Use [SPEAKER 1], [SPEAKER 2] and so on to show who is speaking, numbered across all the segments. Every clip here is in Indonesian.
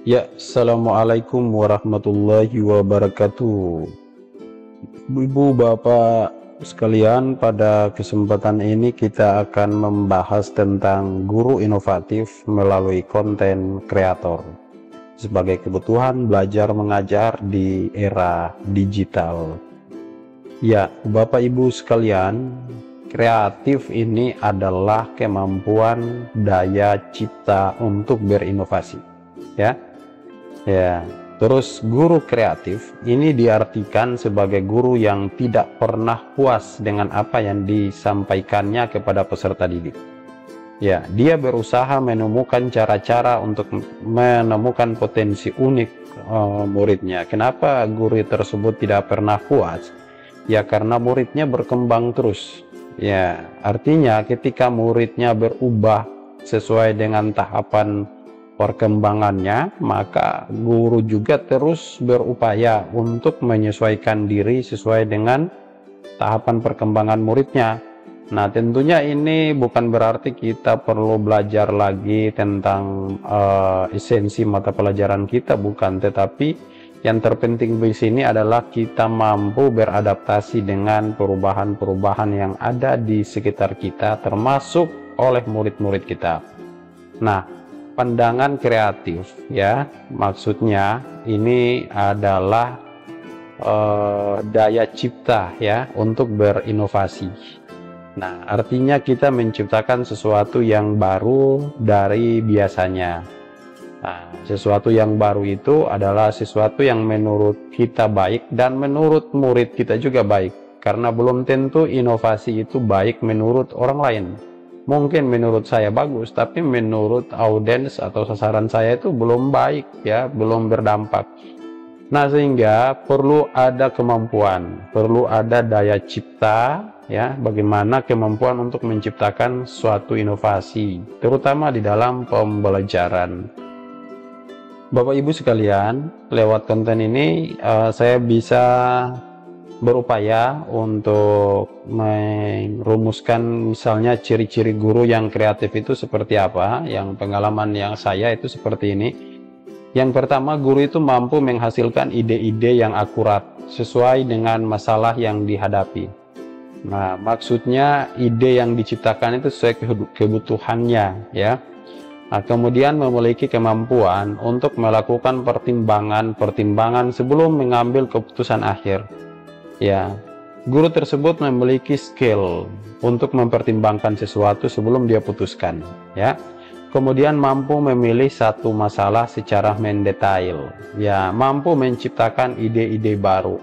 [SPEAKER 1] Ya, Assalamualaikum warahmatullahi wabarakatuh. Ibu, Bapak sekalian, pada kesempatan ini kita akan membahas tentang guru inovatif melalui konten kreator sebagai kebutuhan belajar mengajar di era digital. Ya, Bapak Ibu sekalian, kreatif ini adalah kemampuan daya cipta untuk berinovasi. Ya, terus guru kreatif ini diartikan sebagai guru yang tidak pernah puas dengan apa yang disampaikannya kepada peserta didik. Ya, dia berusaha menemukan cara-cara untuk menemukan potensi unik muridnya. Kenapa guru tersebut tidak pernah puas? Ya, karena muridnya berkembang terus. Ya, artinya ketika muridnya berubah sesuai dengan tahapan perkembangannya, maka guru juga terus berupaya untuk menyesuaikan diri sesuai dengan tahapan perkembangan muridnya. Nah, tentunya ini bukan berarti kita perlu belajar lagi tentang esensi mata pelajaran kita, bukan, tetapi yang terpenting di sini adalah kita mampu beradaptasi dengan perubahan-perubahan yang ada di sekitar kita, termasuk oleh murid-murid kita. Nah, pandangan kreatif, ya, maksudnya ini adalah daya cipta, ya, untuk berinovasi. Nah, artinya kita menciptakan sesuatu yang baru dari biasanya. Nah, sesuatu yang baru itu adalah sesuatu yang menurut kita baik dan menurut murid kita juga baik, karena belum tentu inovasi itu baik menurut orang lain. Mungkin menurut saya bagus, tapi menurut audiens atau sasaran saya itu belum baik, ya, belum berdampak. Nah, sehingga perlu ada kemampuan, perlu ada daya cipta, ya, bagaimana kemampuan untuk menciptakan suatu inovasi, terutama di dalam pembelajaran. Bapak Ibu sekalian, lewat konten ini saya bisa berupaya untuk merumuskan misalnya ciri-ciri guru yang kreatif itu seperti apa. Yang pengalaman yang saya itu seperti ini. Yang pertama, guru itu mampu menghasilkan ide-ide yang akurat sesuai dengan masalah yang dihadapi. Nah, maksudnya ide yang diciptakan itu sesuai kebutuhannya, ya. Nah, kemudian memiliki kemampuan untuk melakukan pertimbangan sebelum mengambil keputusan akhir. Ya, guru tersebut memiliki skill untuk mempertimbangkan sesuatu sebelum dia putuskan, ya. Kemudian mampu memilih satu masalah secara mendetail, ya, mampu menciptakan ide-ide baru.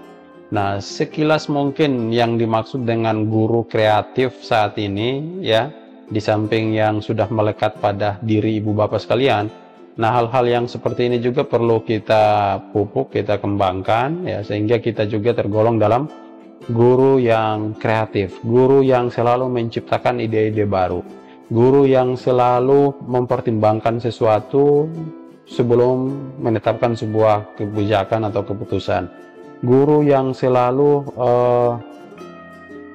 [SPEAKER 1] Nah, sekilas mungkin yang dimaksud dengan guru kreatif saat ini, ya, di samping yang sudah melekat pada diri ibu bapak sekalian. Nah, hal-hal yang seperti ini juga perlu kita pupuk, kita kembangkan, ya, sehingga kita juga tergolong dalam guru yang kreatif, guru yang selalu menciptakan ide-ide baru, guru yang selalu mempertimbangkan sesuatu sebelum menetapkan sebuah kebijakan atau keputusan, guru yang selalu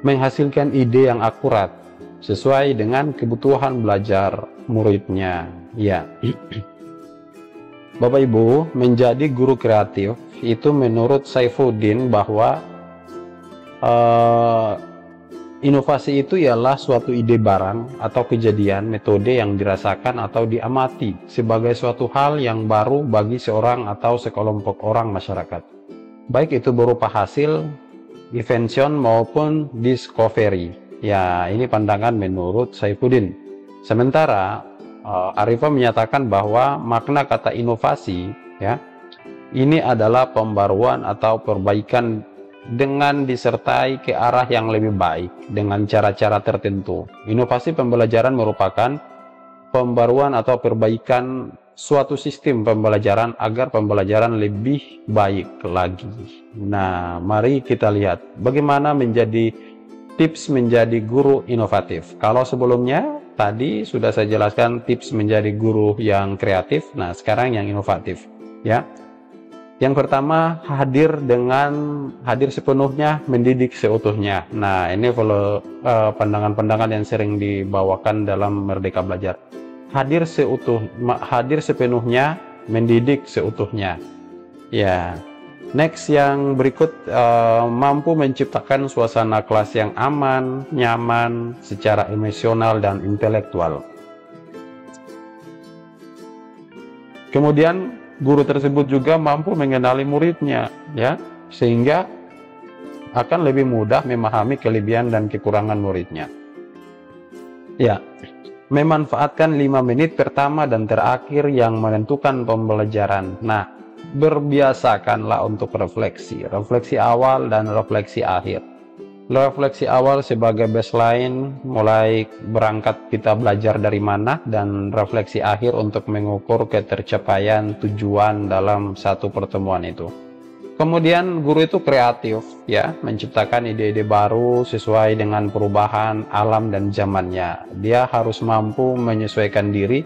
[SPEAKER 1] menghasilkan ide yang akurat sesuai dengan kebutuhan belajar muridnya. Ya, Bapak Ibu, menjadi guru kreatif itu menurut Saifuddin bahwa inovasi itu ialah suatu ide barang atau kejadian, metode yang dirasakan atau diamati sebagai suatu hal yang baru bagi seorang atau sekelompok orang masyarakat, baik itu berupa hasil, invention maupun discovery. Ya, ini pandangan menurut Saifuddin. Sementara Arifah menyatakan bahwa makna kata inovasi, ya, ini adalah pembaruan atau perbaikan dengan disertai ke arah yang lebih baik dengan cara-cara tertentu. Inovasi pembelajaran merupakan pembaruan atau perbaikan suatu sistem pembelajaran agar pembelajaran lebih baik lagi. Nah, mari kita lihat bagaimana menjadi tips menjadi guru inovatif. Kalau sebelumnya tadi sudah saya jelaskan tips menjadi guru yang kreatif, nah sekarang yang inovatif, ya. Yang pertama, hadir sepenuhnya, mendidik seutuhnya. Nah, ini kalau pandangan-pandangan yang sering dibawakan dalam Merdeka Belajar. Hadir sepenuhnya, mendidik seutuhnya. Ya, next yang berikut, mampu menciptakan suasana kelas yang aman, nyaman secara emosional dan intelektual. Kemudian guru tersebut juga mampu mengenali muridnya, ya, sehingga akan lebih mudah memahami kelebihan dan kekurangan muridnya. Ya, memanfaatkan 5 menit pertama dan terakhir yang menentukan pembelajaran. Nah, berbiasakanlah untuk refleksi awal dan refleksi akhir. Refleksi awal sebagai baseline, mulai berangkat kita belajar dari mana, dan refleksi akhir untuk mengukur ketercapaian tujuan dalam satu pertemuan itu. Kemudian guru itu kreatif, ya, menciptakan ide-ide baru sesuai dengan perubahan alam dan zamannya. Dia harus mampu menyesuaikan diri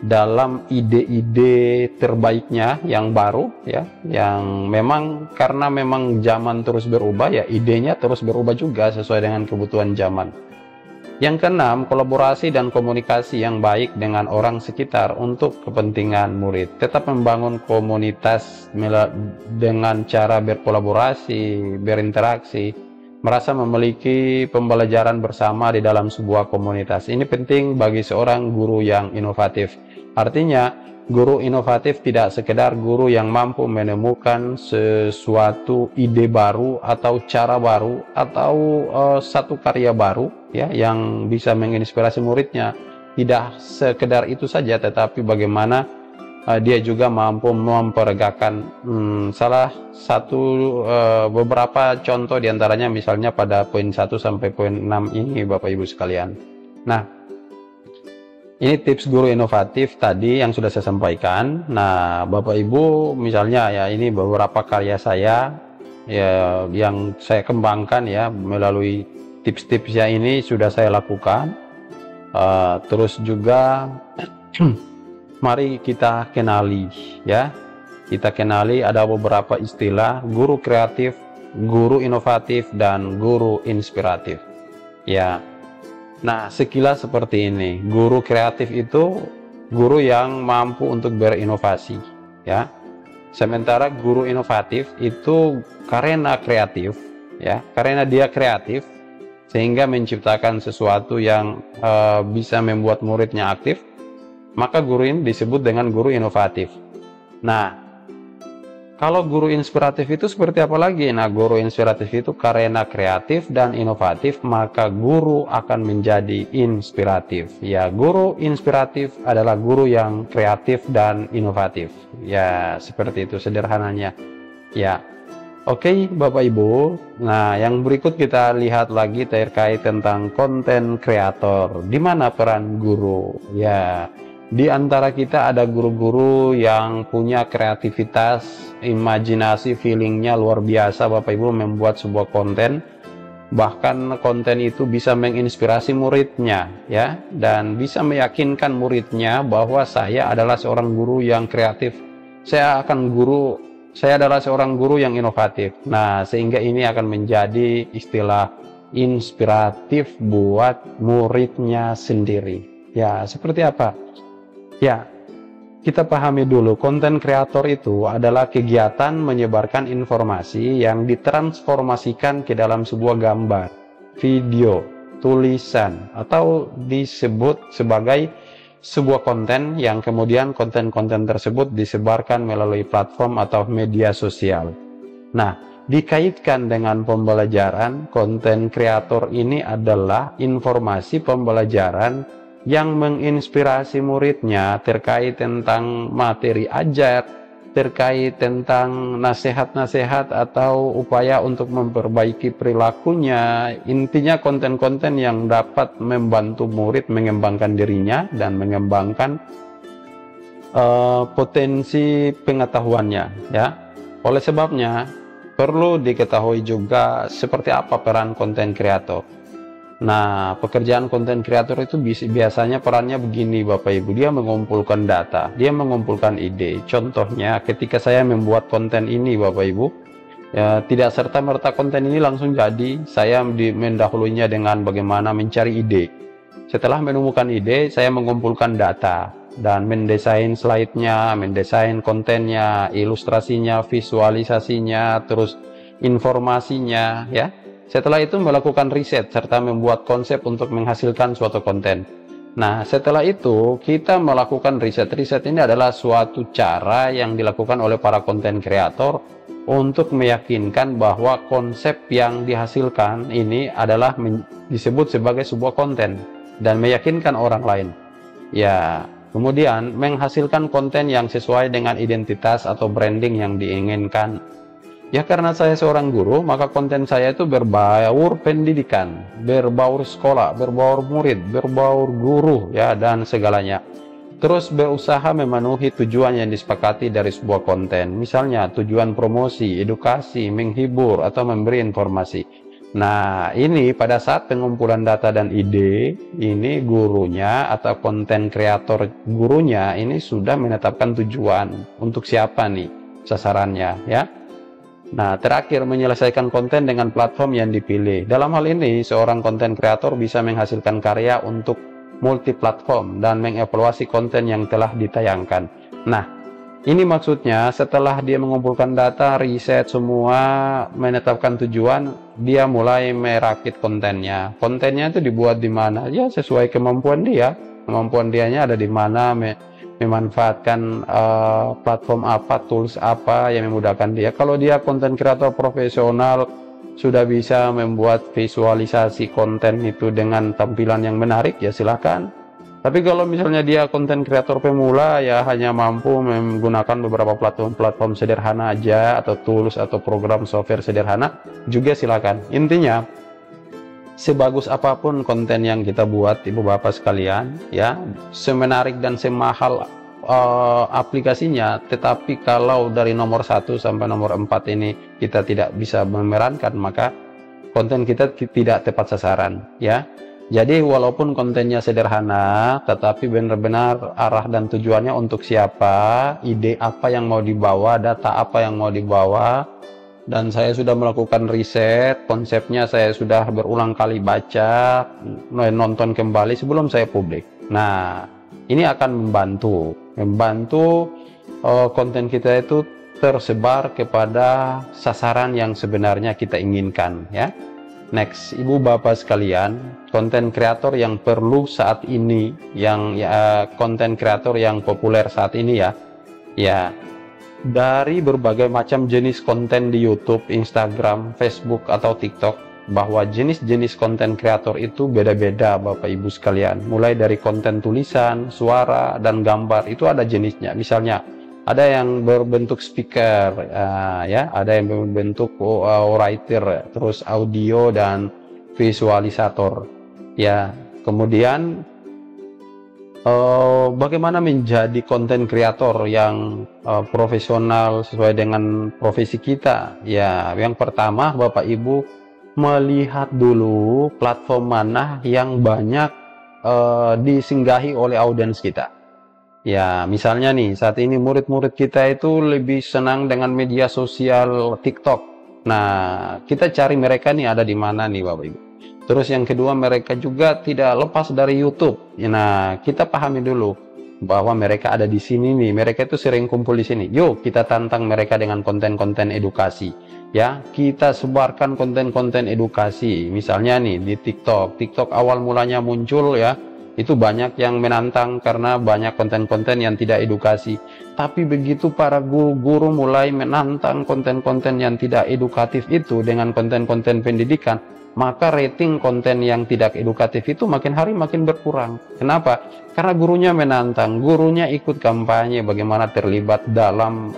[SPEAKER 1] dalam ide-ide terbaiknya yang baru, ya, yang memang karena memang zaman terus berubah, ya, idenya terus berubah juga sesuai dengan kebutuhan zaman. Yang keenam, kolaborasi dan komunikasi yang baik dengan orang sekitar untuk kepentingan murid. Tetap membangun komunitas dengan cara berkolaborasi, berinteraksi, merasa memiliki pembelajaran bersama di dalam sebuah komunitas. Ini penting bagi seorang guru yang inovatif. Artinya, guru inovatif tidak sekedar guru yang mampu menemukan sesuatu ide baru atau cara baru atau satu karya baru, ya, yang bisa menginspirasi muridnya. Tidak sekedar itu saja, tetapi bagaimana dia juga mampu memperagakan salah satu beberapa contoh diantaranya misalnya pada poin 1 sampai poin 6 ini, Bapak Ibu sekalian. Nah, ini tips guru inovatif tadi yang sudah saya sampaikan. Nah, Bapak Ibu misalnya, ya, ini beberapa karya saya, ya, yang saya kembangkan, ya, melalui tips-tipsnya ini sudah saya lakukan. Terus juga mari kita kenali, ya, kita kenali ada beberapa istilah: guru kreatif, guru inovatif, dan guru inspiratif, ya. Nah, sekilas seperti ini. Guru kreatif itu guru yang mampu untuk berinovasi, ya. Sementara guru inovatif itu karena kreatif, ya, karena dia kreatif sehingga menciptakan sesuatu yang bisa membuat muridnya aktif, maka guru ini disebut dengan guru inovatif. Nah, kalau guru inspiratif itu seperti apa lagi? Nah, guru inspiratif itu karena kreatif dan inovatif, maka guru akan menjadi inspiratif. Ya, guru inspiratif adalah guru yang kreatif dan inovatif. Ya, seperti itu sederhananya. Ya, oke, Bapak Ibu. Nah, yang berikut kita lihat lagi terkait tentang konten kreator. Di mana peran guru? Ya, di antara kita ada guru-guru yang punya kreativitas, imajinasi, feelingnya luar biasa, Bapak Ibu, membuat sebuah konten. Bahkan konten itu bisa menginspirasi muridnya, ya, dan bisa meyakinkan muridnya bahwa saya adalah seorang guru yang kreatif. Saya adalah seorang guru yang inovatif. Nah, sehingga ini akan menjadi istilah inspiratif buat muridnya sendiri. Ya, seperti apa? Ya, kita pahami dulu, konten kreator itu adalah kegiatan menyebarkan informasi yang ditransformasikan ke dalam sebuah gambar, video, tulisan, atau disebut sebagai sebuah konten yang kemudian konten-konten tersebut disebarkan melalui platform atau media sosial. Nah, dikaitkan dengan pembelajaran, konten kreator ini adalah informasi pembelajaran yang menginspirasi muridnya terkait tentang materi ajar, terkait tentang nasihat-nasihat atau upaya untuk memperbaiki perilakunya. Intinya konten-konten yang dapat membantu murid mengembangkan dirinya dan mengembangkan potensi pengetahuannya, ya. Oleh sebabnya perlu diketahui juga seperti apa peran konten kreator. Nah, pekerjaan konten kreator itu biasanya perannya begini, Bapak Ibu. Dia mengumpulkan data, dia mengumpulkan ide. Contohnya, ketika saya membuat konten ini, Bapak Ibu, ya, tidak serta-merta konten ini langsung jadi. Saya mendahulunya dengan bagaimana mencari ide. Setelah menemukan ide, saya mengumpulkan data. dan mendesain slide-nya, mendesain kontennya, ilustrasinya, visualisasinya, terus informasinya ya. Setelah itu melakukan riset serta membuat konsep untuk menghasilkan suatu konten. Nah, setelah itu kita melakukan riset. Riset ini adalah suatu cara yang dilakukan oleh para konten kreator untuk meyakinkan bahwa konsep yang dihasilkan ini adalah disebut sebagai sebuah konten dan meyakinkan orang lain. Ya, kemudian menghasilkan konten yang sesuai dengan identitas atau branding yang diinginkan. Ya, karena saya seorang guru, maka konten saya itu berbaur pendidikan, berbaur sekolah, berbaur murid, berbaur guru, ya, dan segalanya. Terus berusaha memenuhi tujuan yang disepakati dari sebuah konten. Misalnya tujuan promosi, edukasi, menghibur, atau memberi informasi. Nah, ini pada saat pengumpulan data dan ide, ini gurunya atau konten kreator gurunya ini sudah menetapkan tujuan untuk siapa nih sasarannya, ya. Nah, terakhir menyelesaikan konten dengan platform yang dipilih. Dalam hal ini, seorang konten kreator bisa menghasilkan karya untuk multi platform dan mengevaluasi konten yang telah ditayangkan. Nah, ini maksudnya setelah dia mengumpulkan data, riset semua, menetapkan tujuan, dia mulai merakit kontennya. Kontennya itu dibuat di mana? Ya, sesuai kemampuan dia. Kemampuan dianya ada di mana, memanfaatkan platform apa, tools apa yang memudahkan dia. Kalau dia konten kreator profesional, sudah bisa membuat visualisasi konten itu dengan tampilan yang menarik, ya silahkan. Tapi kalau misalnya dia konten kreator pemula, ya hanya mampu menggunakan beberapa platform sederhana aja, atau tools atau program software sederhana, juga silakan. Intinya, sebagus apapun konten yang kita buat, ibu bapak sekalian, ya, semenarik dan semahal aplikasinya, tetapi kalau dari nomor 1 sampai nomor 4 ini kita tidak bisa memerankan, maka konten kita tidak tepat sasaran, ya. Jadi walaupun kontennya sederhana, tetapi benar-benar arah dan tujuannya untuk siapa, ide apa yang mau dibawa, data apa yang mau dibawa. Dan saya sudah melakukan riset, konsepnya saya sudah berulang kali baca, nonton kembali sebelum saya publik. Nah, ini akan membantu konten kita itu tersebar kepada sasaran yang sebenarnya kita inginkan, ya. Next, ibu bapak sekalian, konten kreator yang perlu saat ini, konten kreator yang populer saat ini, ya. Dari berbagai macam jenis konten di YouTube, Instagram, Facebook, atau TikTok, bahwa jenis-jenis konten kreator itu beda-beda Bapak Ibu sekalian. Mulai dari konten tulisan, suara, dan gambar, itu ada jenisnya. Misalnya, ada yang berbentuk speaker, ya, ada yang berbentuk writer, terus audio dan visualisator. Ya, kemudian bagaimana menjadi konten kreator yang profesional sesuai dengan profesi kita? Ya, yang pertama Bapak Ibu melihat dulu platform mana yang banyak disinggahi oleh audiens kita. Ya, misalnya nih, saat ini murid-murid kita itu lebih senang dengan media sosial TikTok. Nah, kita cari mereka nih ada di mana nih Bapak Ibu. Terus yang kedua, mereka juga tidak lepas dari YouTube. Nah, kita pahami dulu bahwa mereka ada di sini nih. Mereka itu sering kumpul di sini. Yuk, kita tantang mereka dengan konten-konten edukasi. Ya, kita sebarkan konten-konten edukasi. Misalnya nih di TikTok. TikTok awal mulanya muncul, ya, itu banyak yang menantang karena banyak konten-konten yang tidak edukasi. Tapi begitu para guru-guru mulai menantang konten-konten yang tidak edukatif itu dengan konten-konten pendidikan, maka rating konten yang tidak edukatif itu makin hari makin berkurang. Kenapa? Karena gurunya menantang, gurunya ikut kampanye bagaimana terlibat dalam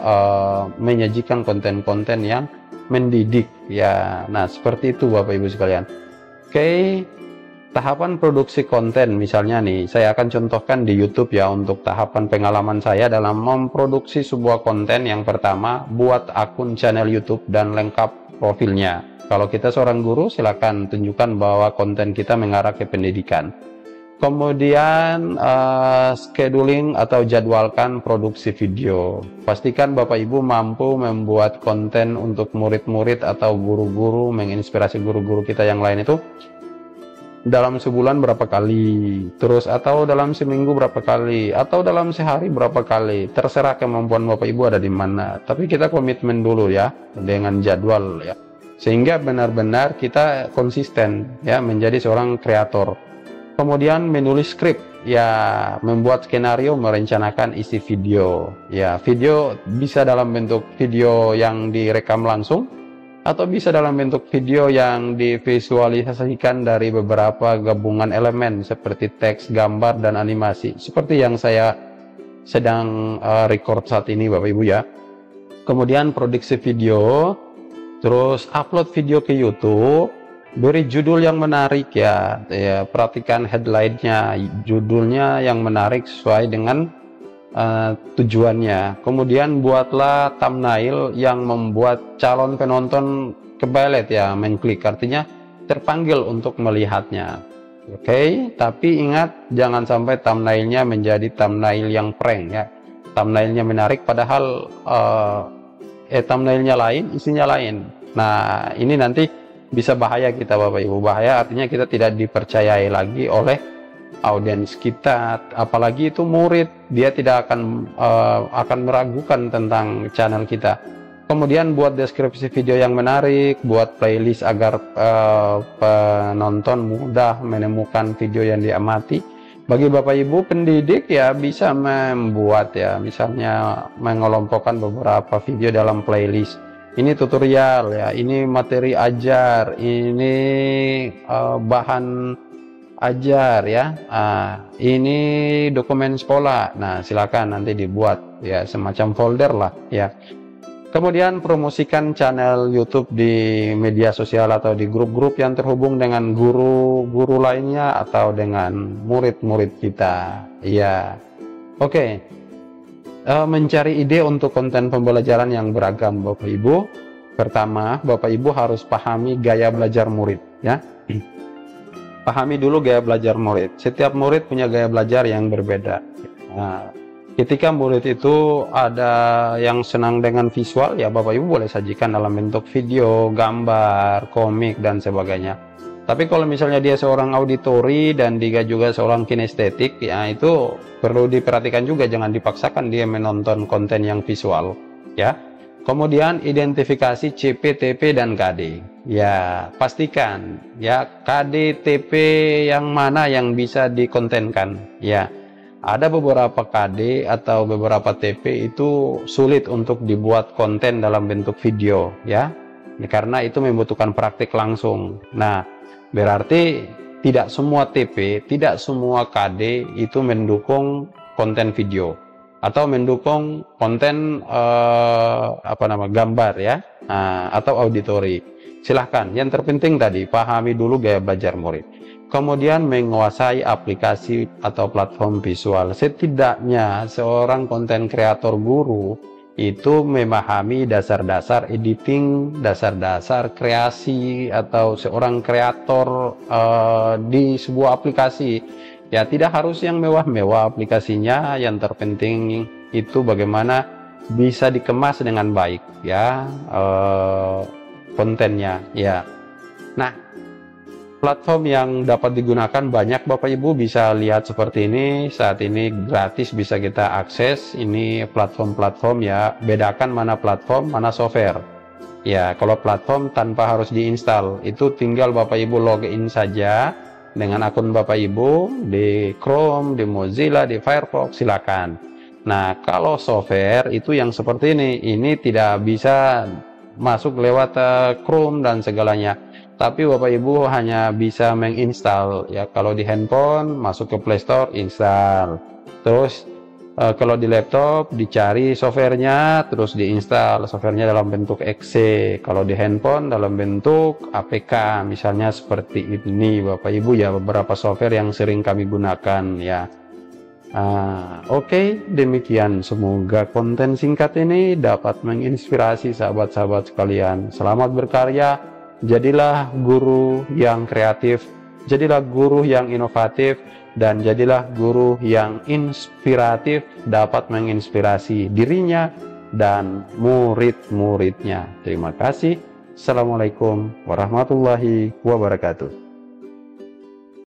[SPEAKER 1] menyajikan konten-konten yang mendidik, ya. Nah, seperti itu Bapak Ibu sekalian. Oke. Tahapan produksi konten, misalnya nih, saya akan contohkan di YouTube ya, untuk tahapan pengalaman saya dalam memproduksi sebuah konten. Yang pertama, buat akun channel YouTube dan lengkap profilnya. Kalau kita seorang guru, silakan tunjukkan bahwa konten kita mengarah ke pendidikan. Kemudian scheduling atau jadwalkan produksi video. Pastikan Bapak Ibu mampu membuat konten untuk murid-murid atau guru-guru, menginspirasi guru-guru kita yang lain itu dalam sebulan berapa kali, terus atau dalam seminggu berapa kali, atau dalam sehari berapa kali, terserah kemampuan Bapak Ibu ada di mana. Tapi kita komitmen dulu ya dengan jadwal ya, sehingga benar-benar kita konsisten ya menjadi seorang kreator. Kemudian menulis skrip ya, membuat skenario, merencanakan isi video ya. Video bisa dalam bentuk video yang direkam langsung, atau bisa dalam bentuk video yang divisualisasikan dari beberapa gabungan elemen seperti teks, gambar, dan animasi, seperti yang saya sedang record saat ini Bapak Ibu ya. Kemudian produksi video, terus upload video ke YouTube, beri judul yang menarik ya, perhatikan headline-nya, judulnya yang menarik sesuai dengan tujuannya. Kemudian buatlah thumbnail yang membuat calon penonton kebelet ya, mengklik, artinya terpanggil untuk melihatnya. Oke, tapi ingat jangan sampai thumbnailnya menjadi thumbnail yang prank ya. Thumbnailnya menarik padahal thumbnailnya lain, isinya lain. Nah, ini nanti bisa bahaya kita Bapak Ibu. Bahaya artinya kita tidak dipercayai lagi oleh audiens kita, apalagi itu murid, dia tidak akan meragukan tentang channel kita. Kemudian buat deskripsi video yang menarik, buat playlist agar penonton mudah menemukan video yang diamati. Bagi Bapak Ibu pendidik ya, bisa membuat ya, misalnya mengelompokkan beberapa video dalam playlist. Ini tutorial ya, ini materi ajar, ini bahan ajar ya, ini dokumen sekolah. Nah, silakan nanti dibuat ya semacam folder lah ya. Kemudian promosikan channel YouTube di media sosial atau di grup-grup yang terhubung dengan guru-guru lainnya atau dengan murid-murid kita ya. Oke. Mencari ide untuk konten pembelajaran yang beragam Bapak Ibu. Pertama, Bapak Ibu harus pahami gaya belajar murid ya. Pahami dulu gaya belajar murid. Setiap murid punya gaya belajar yang berbeda. Nah, ketika murid itu ada yang senang dengan visual ya, Bapak Ibu boleh sajikan dalam bentuk video, gambar, komik, dan sebagainya. Tapi kalau misalnya dia seorang auditori dan dia juga seorang kinestetik ya, itu perlu diperhatikan juga, jangan dipaksakan dia menonton konten yang visual ya. Kemudian identifikasi CP, TP, dan KD ya, pastikan ya KD, TP yang mana yang bisa dikontenkan ya. Ada beberapa KD atau beberapa TP itu sulit untuk dibuat konten dalam bentuk video ya, karena itu membutuhkan praktik langsung. Nah, berarti tidak semua TP, tidak semua KD itu mendukung konten video atau mendukung konten gambar ya, atau auditori. Silahkan, yang terpenting tadi pahami dulu gaya belajar murid. Kemudian menguasai aplikasi atau platform visual. Setidaknya seorang konten kreator guru itu memahami dasar-dasar editing, dasar-dasar kreasi, atau seorang kreator di sebuah aplikasi ya. Tidak harus yang mewah-mewah aplikasinya, yang terpenting itu bagaimana bisa dikemas dengan baik ya kontennya ya. Nah, platform yang dapat digunakan banyak Bapak Ibu, bisa lihat seperti ini. Saat ini gratis bisa kita akses. Ini platform-platform ya. Bedakan mana platform, mana software. Ya, kalau platform tanpa harus diinstal, itu tinggal Bapak Ibu login saja dengan akun Bapak Ibu di Chrome, di Mozilla, di Firefox, silakan. Nah, kalau software itu yang seperti ini tidak bisa masuk lewat Chrome dan segalanya. Tapi Bapak Ibu hanya bisa menginstal ya. Kalau di handphone masuk ke Play Store, install. Terus kalau di laptop dicari softwarenya, terus diinstal softwarenya dalam bentuk exe. Kalau di handphone dalam bentuk APK, misalnya seperti ini Bapak Ibu ya, beberapa software yang sering kami gunakan ya. Oke, demikian. Semoga konten singkat ini dapat menginspirasi sahabat-sahabat sekalian. Selamat berkarya. Jadilah guru yang kreatif, jadilah guru yang inovatif, dan jadilah guru yang inspiratif, dapat menginspirasi dirinya dan murid-muridnya. Terima kasih. Assalamualaikum warahmatullahi wabarakatuh.